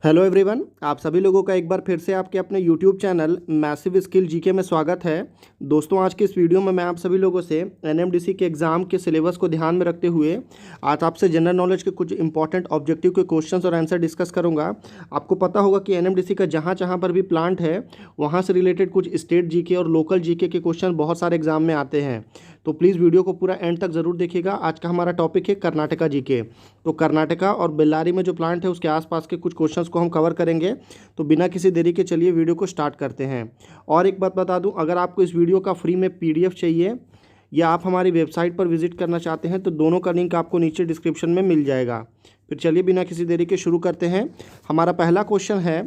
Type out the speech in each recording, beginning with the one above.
Hello everyone, आप सभी लोगों का एक बार फिर से आपके अपने YouTube channel massive skill GK में स्वागत है। दोस्तों, आज की इस वीडियो में मैं आप सभी लोगों से एनएमडीसी के एग्ज़ाम के सिलेबस को ध्यान में रखते हुए आज आपसे जनरल नॉलेज के कुछ इंपॉर्टेंट ऑब्जेक्टिव के क्वेश्चंस और आंसर डिस्कस करूंगा। आपको पता होगा कि एनएमडीसी का जहाँ जहाँ पर भी प्लांट है वहाँ से रिलेटेड कुछ स्टेट जीके और लोकल जीके के क्वेश्चन बहुत सारे एग्जाम में आते हैं, तो प्लीज़ वीडियो को पूरा एंड तक ज़रूर देखिएगा। आज का हमारा टॉपिक है कर्नाटका जीके। तो कर्नाटका और बेल्लारी में जो प्लांट है उसके आसपास के कुछ क्वेश्चंस को हम कवर करेंगे। तो बिना किसी देरी के चलिए वीडियो को स्टार्ट करते हैं। और एक बात बता दूं, अगर आपको इस वीडियो का फ्री में पीडीएफ चाहिए या आप हमारी वेबसाइट पर विजिट करना चाहते हैं तो दोनों का लिंक आपको नीचे डिस्क्रिप्शन में मिल जाएगा। फिर चलिए बिना किसी देरी के शुरू करते हैं। हमारा पहला क्वेश्चन है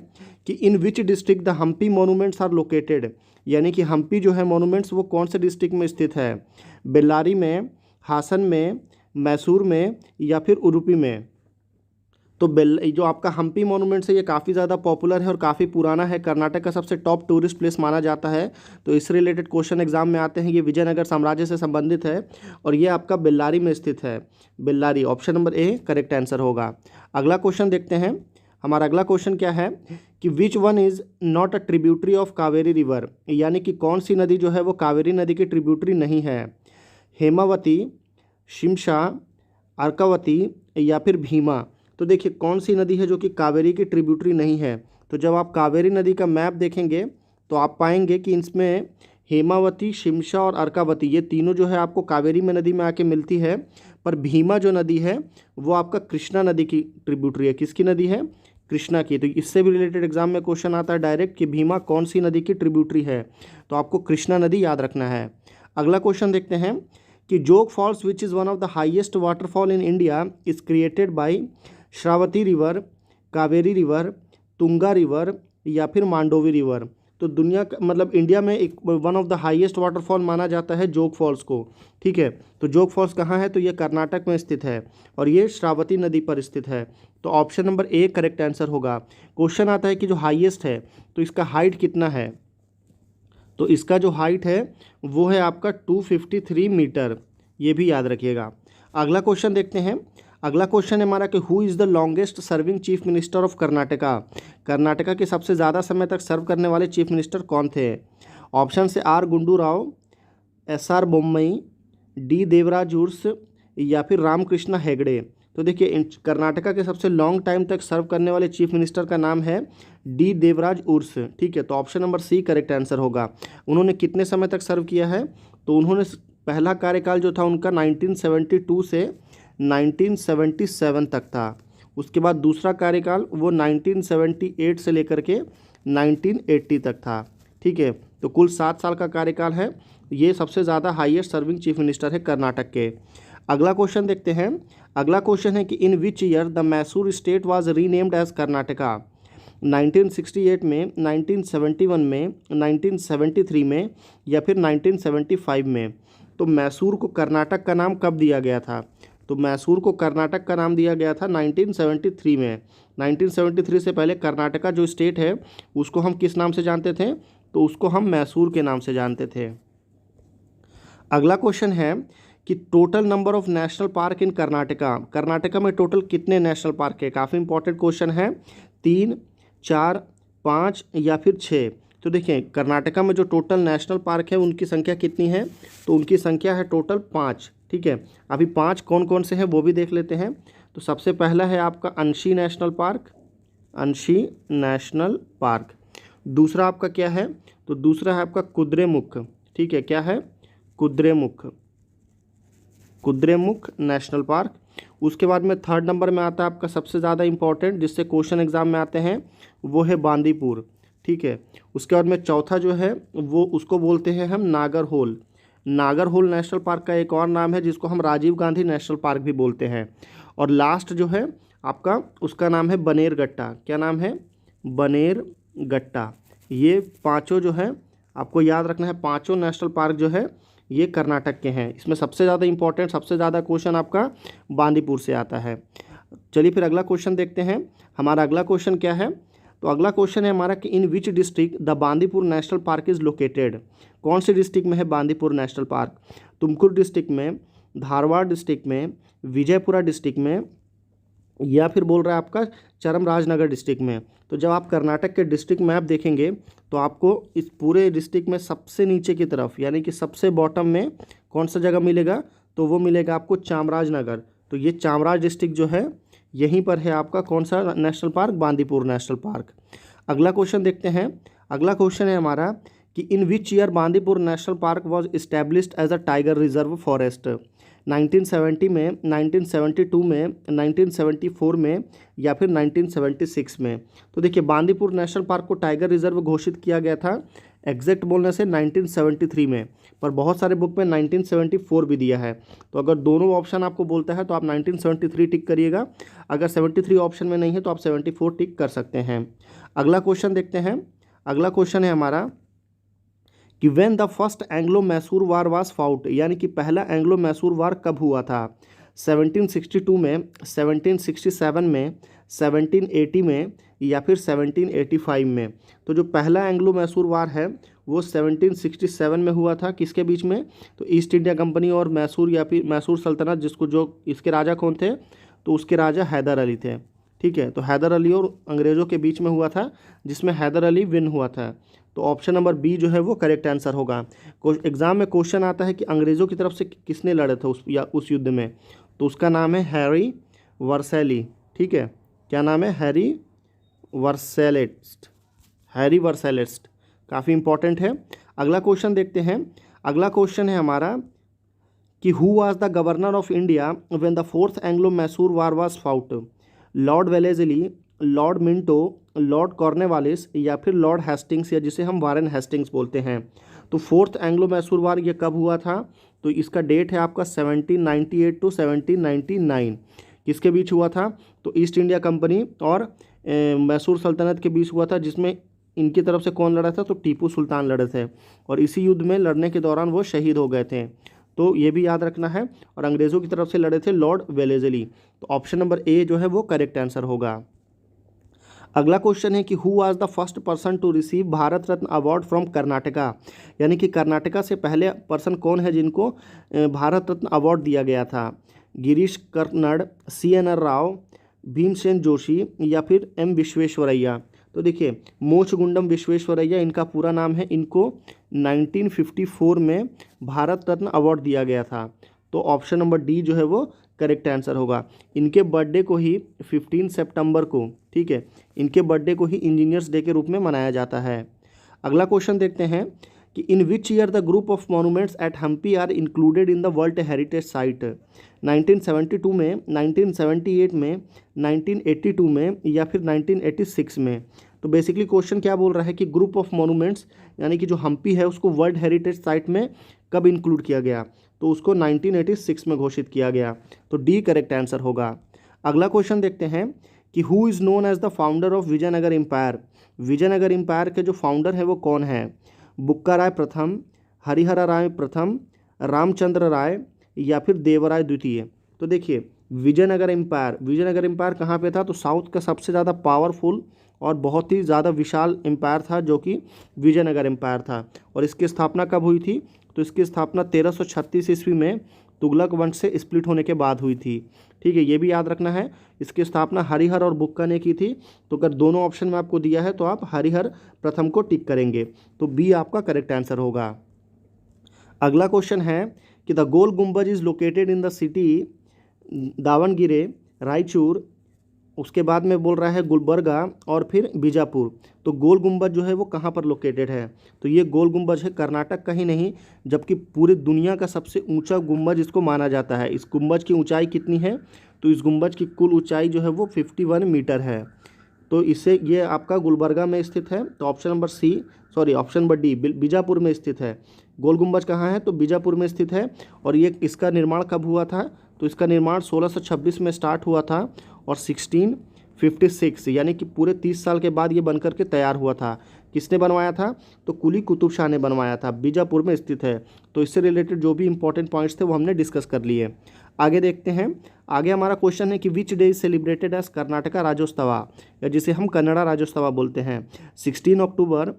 कि in which district the Hampi monuments are located, यानी कि हम्पी जो है मोनूमेंट्स वो कौन से डिस्ट्रिक्ट में स्थित है? बेल्लारी में, हासन में, मैसूर में या फिर उडुपी में? तो जो आपका हम्पी मोनूमेंट्स है ये काफ़ी ज़्यादा पॉपुलर है और काफ़ी पुराना है। कर्नाटक का सबसे टॉप टूरिस्ट प्लेस माना जाता है। तो इससे रिलेटेड क्वेश्चन एग्जाम में आते हैं। ये विजयनगर साम्राज्य से संबंधित है और ये आपका बेल्लारी में स्थित है। Bellary, option number A correct answer होगा। अगला क्वेश्चन देखते हैं। हमारा अगला क्वेश्चन क्या है कि which one is not a tributary of Kaveri river, यानी कि कौन सी नदी जो है वो कावेरी नदी की ट्रिब्यूटरी नहीं है? हेमावती, शिमशा, अर्कावती या फिर भीमा? तो देखिए कौन सी नदी है जो कि कावेरी की ट्रिब्यूटरी नहीं है। तो जब आप कावेरी नदी का मैप देखेंगे तो आप पाएंगे कि इसमें हेमावती, शिमशा और अर्कावती ये तीनों जो है आपको कावेरी में नदी में आके मिलती है, पर भीमा जो नदी है वो आपका कृष्णा नदी की ट्रिब्यूटरी है। किसकी नदी है? कृष्णा की। तो इससे भी रिलेटेड एग्जाम में क्वेश्चन आता है डायरेक्ट कि भीमा कौन सी नदी की ट्रिब्यूटरी है, तो आपको कृष्णा नदी याद रखना है। अगला क्वेश्चन देखते हैं कि Jog falls which is one of the highest waterfall in India is created by Sharavati river, Kaveri river, Tunga river या फिर मांडोवी रिवर? तो दुनिया का मतलब इंडिया में एक one of the highest waterfall माना जाता है जोग फॉल्स को। ठीक है, तो जोग फॉल्स कहाँ है? तो ये कर्नाटक में स्थित है और ये श्रावती नदी पर स्थित है। तो option number A correct answer होगा। क्वेश्चन आता है कि जो हाईएस्ट है तो इसका हाइट कितना है? तो इसका जो हाइट है वो है आपका 253 मीटर, ये भी याद रखिएगा। अगला क्वेश्चन देखते हैं। अगला क्वेश्चन है हमारा कि who is the longest serving chief minister of Karnataka? Karnataka के सबसे ज़्यादा समय तक सर्व करने वाले चीफ मिनिस्टर कौन थे? ऑप्शन से R Gundu Rao, S R Bommai, D Devaraj Urs या फिर रामकृष्णा हेगड़े? तो देखिए कर्नाटका के सबसे लॉन्ग टाइम तक सर्व करने वाले चीफ मिनिस्टर का नाम है डी देवराज उर्स। ठीक है, तो option number C correct answer होगा। उन्होंने कितने समय तक सर्व किया है? तो उन्होंने पहला कार्यकाल जो था उनका 1972 से 1977 तक था। उसके बाद दूसरा कार्यकाल वो 1978 से लेकर के 1980 तक था। ठीक है, तो कुल 7 साल का कार्यकाल है। ये सबसे ज़्यादा हाईएस्ट सर्विंग चीफ मिनिस्टर है कर्नाटक के। अगला क्वेश्चन देखते हैं। अगला क्वेश्चन है कि in which year the Mysore state was renamed as Karnataka? 1968 में, 1971 में, 1973 में या फिर 1975 में? तो मैसूर को कर्नाटक का नाम कब दिया गया था? तो मैसूर को कर्नाटक का नाम दिया गया था 1973 में। 1973 से पहले कर्नाटका जो स्टेट है उसको हम किस नाम से जानते थे? तो उसको हम मैसूर के नाम से जानते थे। अगला क्वेश्चन है कि total number of national park इन कर्नाटका, कर्नाटका में टोटल कितने नेशनल पार्क है? काफ़ी इंपॉर्टेंट क्वेश्चन है। 3, 4, 5 या फिर 6? तो देखिए कर्नाटका में जो टोटल नेशनल पार्क है उनकी संख्या कितनी है? तो उनकी संख्या है टोटल 5। ठीक है, अभी 5 कौन कौन से हैं वो भी देख लेते हैं। तो सबसे पहला है आपका अंशी नेशनल पार्क, अंशी नेशनल पार्क। दूसरा आपका क्या है? तो दूसरा है आपका कुद्रेमुख। ठीक है, क्या है? Kudremukh, Kudremukh national park. उसके बाद में थर्ड नंबर में आता है आपका सबसे ज़्यादा इंपॉर्टेंट जिससे क्वेश्चन एग्जाम में आते हैं, वो है बांदीपुर। ठीक है, उसके बाद में चौथा जो है वो उसको बोलते हैं हम नागरहोल। नागरहोल नेशनल पार्क का एक और नाम है जिसको हम राजीव गांधी नेशनल पार्क भी बोलते हैं। और लास्ट जो है आपका उसका नाम है बनेरगट्टा। क्या नाम है? बनेरगट्टा। ये पांचों जो है आपको याद रखना है, पांचों नेशनल पार्क जो है ये कर्नाटक के हैं। इसमें सबसे ज़्यादा इंपॉर्टेंट, सबसे ज़्यादा क्वेश्चन आपका बांदीपुर से आता है। चलिए फिर अगला क्वेश्चन देखते हैं। हमारा अगला क्वेश्चन क्या है? तो अगला क्वेश्चन है हमारा कि in which district the Bandipur national park is located? कौन से डिस्ट्रिक्ट में है Bandipur national park? Tumkur district में, धारवाड़ डिस्ट्रिक्ट में, विजयपुरा डिस्ट्रिक्ट में या फिर बोल रहा है आपका चामराजनगर डिस्ट्रिक्ट में। तो जब आप कर्नाटक के डिस्ट्रिक्ट मैप देखेंगे तो आपको इस पूरे डिस्ट्रिक्ट में सबसे नीचे की तरफ यानी कि सबसे बॉटम में कौन सा जगह मिलेगा, तो वो मिलेगा आपको चामराजनगर। तो ये चामराज डिस्ट्रिक्ट जो है यहीं पर है आपका कौन सा national park, Bandipur national park. अगला क्वेश्चन देखते हैं। अगला क्वेश्चन है हमारा कि in which year Bandipur national park was established as a tiger reserve forest, 1970 में, 1972 में, 1974 में या फिर 1976 में। तो देखिए बांदीपुर नेशनल पार्क को टाइगर रिजर्व घोषित किया गया था एग्जैक्ट बोलने से 1973 में, पर बहुत सारे बुक में 1974 भी दिया है। तो अगर दोनों ऑप्शन आपको बोलता है तो आप 1973 टिक करिएगा, अगर 73 ऑप्शन में नहीं है तो आप 74 टिक कर सकते हैं। अगला क्वेश्चन देखते हैं। अगला क्वेश्चन है हमारा कि when the first Anglo Mysore war was fought, यानी कि पहला एंग्लो मैसूर वार कब हुआ था, 1762 में, 1767 में, 1780 में या फिर 1785 में। तो जो पहला एंग्लो मैसूर वार है वो 1767 में हुआ था। किसके बीच में, तो ईस्ट इंडिया कंपनी और मैसूर या फिर मैसूर सल्तनत, जिसको जो इसके राजा कौन थे, तो उसके राजा हैदर अली थे। ठीक है, तो हैदर अली और अंग्रेज़ों के बीच में हुआ था जिसमें हैदर अली विन हुआ था। तो ऑप्शन नंबर बी जो है वो करेक्ट आंसर होगा। एग्जाम में क्वेश्चन आता है कि अंग्रेज़ों की तरफ से किसने लड़े थे उस युद्ध में, तो उसका नाम है हैरी वर्सेली। ठीक है, क्या नाम है, हैरी वर्सेलिस्ट, हैरी वर्सेलिस्ट, काफ़ी इंपॉर्टेंट है। अगला क्वेश्चन देखते हैं। अगला क्वेश्चन है हमारा कि who was the governor of India when the fourth Anglo Mysore war was fought, Lord Wellesley, Lord Minto, Lord Cornwallis या फिर लॉर्ड हेस्टिंग्स, या जिसे हम वारेन हेस्टिंग्स बोलते हैं। तो फोर्थ एंग्लो मैसूर वार ये कब हुआ था, तो इसका डेट है आपका 1798 टू 1799। किसके बीच हुआ था, तो ईस्ट इंडिया कंपनी और मैसूर सल्तनत के बीच हुआ था, जिसमें इनकी तरफ से कौन लड़ा था, तो टीपू सुल्तान लड़े थे और इसी युद्ध में लड़ने के दौरान वो शहीद हो गए थे। तो ये भी याद रखना है। और अंग्रेज़ों की तरफ से लड़े थे लॉर्ड वेलेजली। तो ऑप्शन नंबर ए जो है वो करेक्ट आंसर होगा। अगला क्वेश्चन है कि who was the first person to receive Bharat Ratna award from Karnataka, यानी कि कर्नाटका से पहले पर्सन कौन है जिनको भारत रत्न अवार्ड दिया गया था, गिरीश कर्नाड, CNR राव, भीमसेन जोशी या फिर M विश्वेश्वरैया। तो देखिए मोक्षगुंडम विश्वेश्वरैया इनका पूरा नाम है, इनको 1954 में भारत रत्न अवार्ड दिया गया था। तो ऑप्शन नंबर डी जो है वो करेक्ट आंसर होगा। इनके बर्थडे को ही 15 सितंबर को, ठीक है, इनके बर्थडे को ही इंजीनियर्स डे के रूप में मनाया जाता है। अगला क्वेश्चन देखते हैं कि in which year the group of monuments at Hampi are included in the world heritage site, 1972 में, 1978 में, 1982 में या फिर 1986 में। तो बेसिकली क्वेश्चन क्या बोल रहा है कि ग्रुप ऑफ मॉन्यूमेंट्स यानी कि जो हम्पी है उसको वर्ल्ड हेरिटेज साइट में कब इंक्लूड किया गया, तो उसको 1986 में घोषित किया गया। तो डी करेक्ट आंसर होगा। अगला क्वेश्चन देखते हैं कि who is known as the founder of Vijayanagara empire, Vijayanagara empire के जो फाउंडर है वो कौन है, बुक्का राय प्रथम, हरिहर राय प्रथम, रामचंद्र राय या फिर देवराय द्वितीय। तो देखिए विजयनगर एम्पायर कहाँ पे था, तो साउथ का सबसे ज़्यादा पावरफुल और बहुत ही ज़्यादा विशाल एम्पायर था जो कि विजयनगर एम्पायर था। और इसकी स्थापना कब हुई थी, तो इसकी स्थापना 1336 ईस्वी में तुगलक वंश से स्प्लिट होने के बाद हुई थी। ठीक है, ये भी याद रखना है। इसकी स्थापना हरिहर और बुक्का ने की थी। तो अगर दोनों ऑप्शन में आपको दिया है तो आप हरिहर प्रथम को टिक करेंगे, तो बी आपका करेक्ट आंसर होगा। अगला क्वेश्चन है कि the Gol Gumbaz is located in the city Davangere, Raichur, उसके बाद में बोल रहा है गुलबर्गा और फिर बीजापुर। तो गोल गुम्बज जो है वो कहाँ पर लोकेटेड है, तो ये गोल गुम्बज है कर्नाटक का ही नहीं जबकि पूरी दुनिया का सबसे ऊंचा गुम्बज इसको माना जाता है। इस गुम्बज की ऊंचाई कितनी है, तो इस गुम्बज की कुल ऊंचाई जो है वो 51 मीटर है। तो इससे ये आपका गुलबर्गा में स्थित है। तो ऑप्शन नंबर डी बीजापुर में स्थित है। गोल गुम्बज कहाँ है, तो बीजापुर में स्थित है। और ये इसका निर्माण कब हुआ था, तो इसका निर्माण 1626 में स्टार्ट हुआ था और 1656 यानी कि पूरे 30 साल के बाद ये बनकर के तैयार हुआ था। किसने बनवाया था, तो कुली कुतुब शाह ने बनवाया था, बीजापुर में स्थित है। तो इससे रिलेटेड जो भी इंपॉर्टेंट पॉइंट्स थे वो हमने डिस्कस कर लिए। आगे देखते हैं। आगे हमारा क्वेश्चन है कि which day is celebrated as Karnataka Rajyotsava, या जिसे हम कन्नड़ा राज्योत्सव बोलते हैं, 16 अक्टूबर,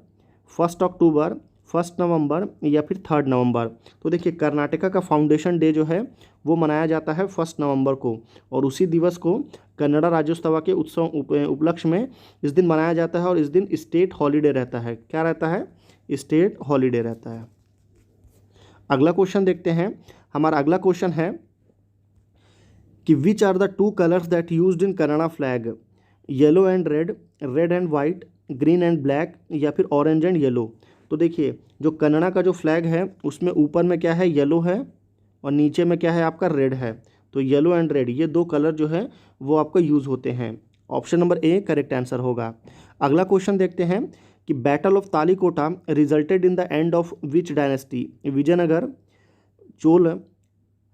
1 अक्टूबर, 1 नवंबर या फिर 3 नवंबर। तो देखिए कर्नाटका का फाउंडेशन डे जो है वो मनाया जाता है 1 नवंबर को, और उसी दिवस को कन्नड़ा राज्योत्सव के उपलक्ष्य में इस दिन मनाया जाता है, और इस दिन स्टेट हॉलीडे रहता है। क्या रहता है? स्टेट हॉलीडे रहता है। अगला क्वेश्चन देखते हैं। हमारा अगला क्वेश्चन है कि which are the 2 colours that used in Kannada flag? Yellow and red, red and white, green and black, या फिर ऑरेंज एंड येलो। तो देखिए जो कन्नड़ा का जो फ्लैग है उसमें ऊपर में क्या है? येलो है, और नीचे में क्या है आपका? रेड है। तो येलो एंड रेड ये 2 कलर जो है वो आपका यूज़ होते हैं। Option number A correct answer होगा। अगला क्वेश्चन देखते हैं कि battle of Talikota resulted in the end of which dynasty? Vijayanagara, Chola,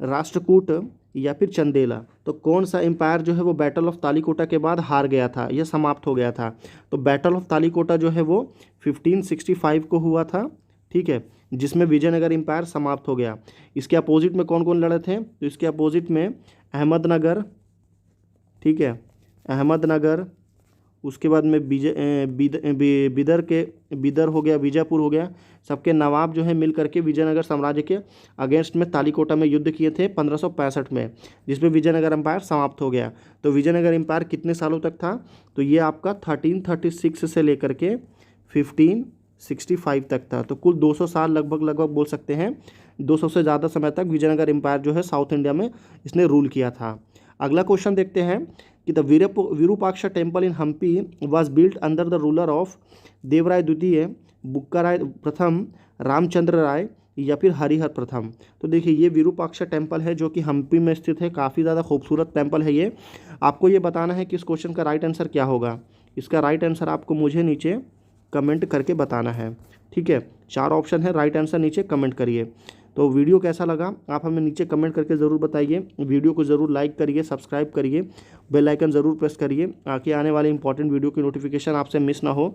Rashtrakuta, या फिर चंदेला। तो कौन सा एम्पायर जो है वो बैटल ऑफ तालीकोटा के बाद हार गया था, यह समाप्त हो गया था? तो बैटल ऑफ तालीकोटा जो है वो 1565 को हुआ था, ठीक है, जिसमें विजयनगर एम्पायर समाप्त हो गया। इसके अपोजिट में कौन कौन लड़े थे? तो इसके अपोजिट में अहमदनगर, ठीक है, अहमदनगर, उसके बाद में बिदर हो गया, बीजापुर हो गया, सबके नवाब जो है मिल करके विजयनगर साम्राज्य के अगेंस्ट में तालीकोटा में युद्ध किए थे 1565 में, जिसमें विजयनगर एम्पायर समाप्त हो गया। तो विजयनगर एम्पायर कितने सालों तक था? तो ये आपका 1336 से लेकर के 1565 तक था। तो कुल 200 साल लगभग बोल सकते हैं, 200 से ज़्यादा समय तक विजयनगर एम्पायर जो है साउथ इंडिया में इसने रूल किया था। अगला क्वेश्चन देखते हैं कि the Virupaksha temple in Hampi was built under the ruler of Devaraya द्वितीय, बुक्काराय प्रथम, रामचंद्र राय, या फिर हरिहर प्रथम। तो देखिए ये विरूपाक्षा टेम्पल है जो कि हम्पी में स्थित है, काफ़ी ज़्यादा खूबसूरत टेम्पल है ये। आपको ये बताना है कि इस क्वेश्चन का राइट आंसर क्या होगा। इसका राइट आंसर आपको मुझे नीचे कमेंट करके बताना है, ठीक है। 4 ऑप्शन है, राइट आंसर नीचे कमेंट करिए। तो वीडियो कैसा लगा आप हमें नीचे कमेंट करके ज़रूर बताइए। वीडियो को ज़रूर लाइक करिए, सब्सक्राइब करिए, बेल आइकन ज़रूर प्रेस करिए ताकि आने वाले इंपॉर्टेंट वीडियो की नोटिफिकेशन आपसे मिस ना हो।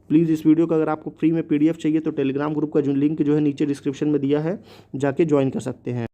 प्लीज़ इस वीडियो का अगर आपको फ्री में PDF चाहिए तो टेलीग्राम ग्रुप का जो लिंक जो है नीचे डिस्क्रिप्शन में दिया है, जाके ज्वाइन कर सकते हैं।